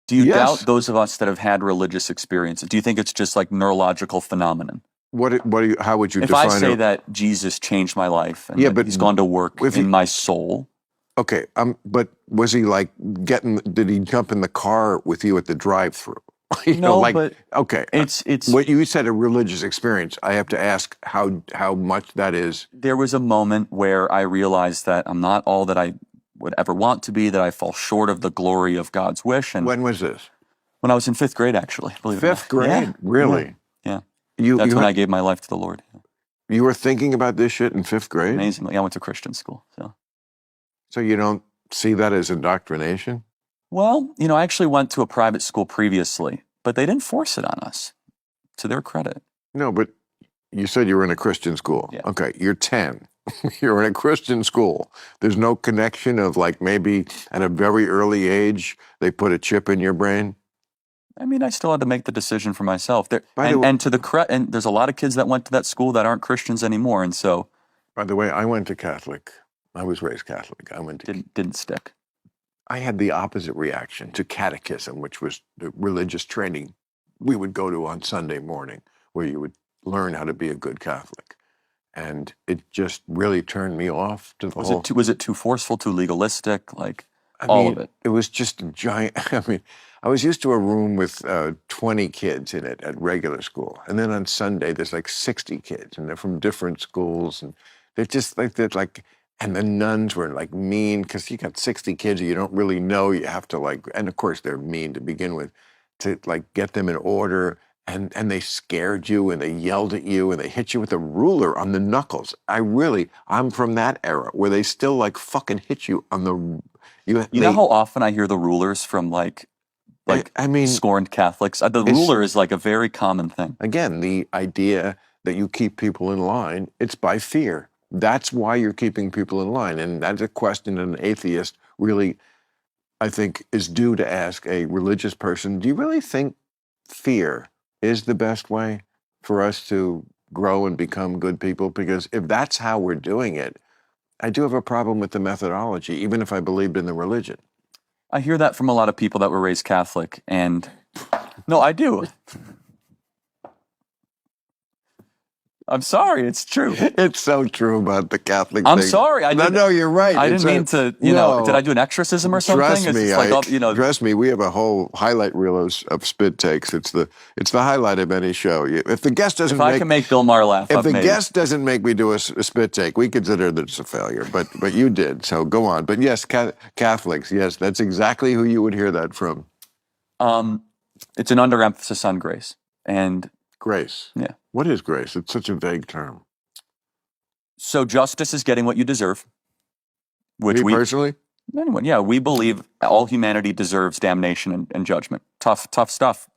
Do you doubt Yes. those of us that have had religious experiences? Do you think it's just like neurological phenomenon? How would you If I define say it? that Jesus changed my life and Yeah, that but he's gone to work if in you, my soul, okay, but was he like did he jump in the car with you at the drive-through? no, but Okay, it's what you said a religious experience, I have to ask how much that is. there was a moment where I realized that I'm not all that I would ever want to be, that I fall short of the glory of God's wish. And When was this? when I was in fifth grade, actually, believe it or not. Fifth grade? Yeah, Really? yeah. You That's you when ha- I gave my life to the Lord. you were thinking about this shit in fifth grade? Amazingly, I went to Christian school. So you don't see that as indoctrination? Well, I actually went to a private school previously, but they didn't force it on us, to their credit. No, but you said you were in a Christian school. Yeah. Okay, you're 10. You're in a Christian school. There's no connection of like maybe at a very early age they put a chip in your brain? I mean, I still had to make the decision for myself. By the way- And there's a lot of kids that went to that school that aren't Christians anymore, and so By the way, I went to Catholic. I was raised Catholic. didn't stick. I had the opposite reaction to catechism, which was the religious training we would go to on Sunday morning, where you would learn how to be a good Catholic. And it just really turned me off to the whole. Was it too forceful, too legalistic, like I all mean, of it? It was just a giant. I mean, I was used to a room with 20 kids in it at regular school, and then on Sunday there's like 60 kids, and they're from different schools, and they're just like and the nuns were like mean because you got 60 kids you don't really know. You have to like, and of course they're mean to begin with, to like get them in order. And they scared you, and they yelled at you, and they hit you with a ruler on the knuckles. I'm from that era where they still like fucking hit you on the. You know how often I hear the rulers from like I mean, scorned Catholics? The ruler is like a very common thing. Again, the idea that you keep people in line, it's by fear. That's why you're keeping people in line. And that's a question an atheist really, I think, is due to ask a religious person. Do you really think fear is the best way for us to grow and become good people? Because if that's how we're doing it, I do have a problem with the methodology, even if I believed in the religion. I hear that from a lot of people that were raised Catholic, and no, I do. I'm sorry, it's true. It's so true about the Catholic I'm thing. sorry. No, you're right. I didn't mean to, did I do an exorcism or something? Trust me, we have a whole highlight reel of spit takes. It's the highlight of any show. If the guest doesn't I can make Bill Maher laugh, if the guest doesn't make me do a spit take, we consider that it's a failure. But you did, so go on. But yes, Catholics, yes, that's exactly who you would hear that from. It's an underemphasis on grace. And grace. Yeah. What is grace? It's such a vague term. So justice is getting what you deserve. Me personally? Anyone, yeah. We believe all humanity deserves damnation and judgment. Tough stuff.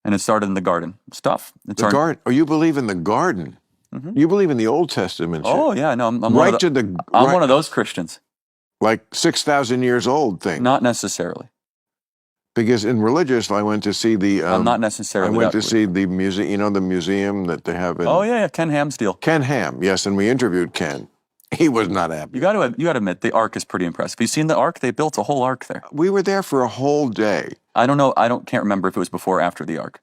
And it started in the garden. It's tough. Garden? Oh, you believe in the garden? Mm-hmm. You believe in the Old Testament? Oh, yeah. No, I'm one of those Christians. Like 6,000 years old thing? Not necessarily. Because in religious, I went to see the. I'm not necessarily. I went to see the museum. You know the museum that they have in. Oh yeah, Ken Ham's deal. Ken Ham, yes, and we interviewed Ken. He was not happy. You got to admit the Ark is pretty impressive. Have you seen the Ark? They built a whole Ark there. We were there for a whole day. I don't know. Can't remember if it was before or after the Ark.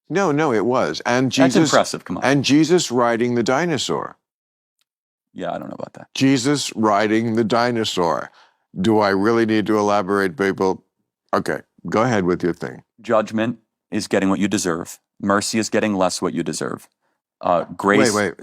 No, it was. And Jesus. That's impressive. Come on. And Jesus riding the dinosaur. Yeah, I don't know about that. Jesus riding the dinosaur. Do I really need to elaborate, people? Okay. Go ahead with your thing. Judgment is getting what you deserve. Mercy is getting less what you deserve. Grace. Wait.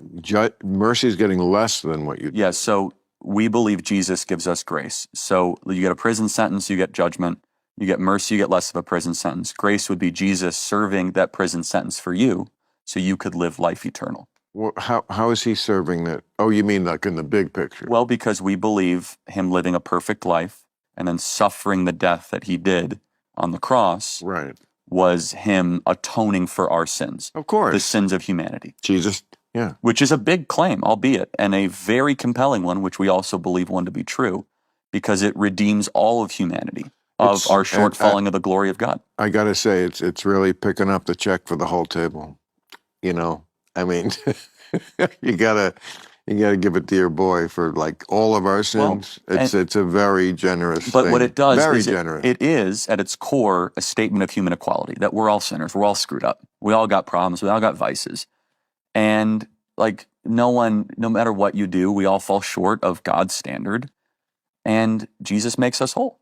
Mercy is getting less than what you deserve. Yeah, so we believe Jesus gives us grace. So you get a prison sentence, you get judgment. You get mercy, you get less of a prison sentence. Grace would be Jesus serving that prison sentence for you so you could live life eternal. Well, how is he serving that? Oh, you mean like in the big picture? Well, because we believe him living a perfect life and then suffering the death that he did on the cross was him atoning for our sins. Of course. The sins of humanity. Jesus, yeah. Which is a big claim, albeit, and a very compelling one, which we also believe one to be true, because it redeems all of humanity of our shortfalling of the glory of God. I got to say, it's really picking up the check for the whole table. You know, I mean, you gotta You got to give a dear boy for like all of our sins. It's a very generous But thing. what it does Very is generous. it is, at its core, a statement of human equality, that we're all sinners. We're all screwed up. We all got problems. We all got vices. And like no matter what you do, we all fall short of God's standard. And Jesus makes us whole.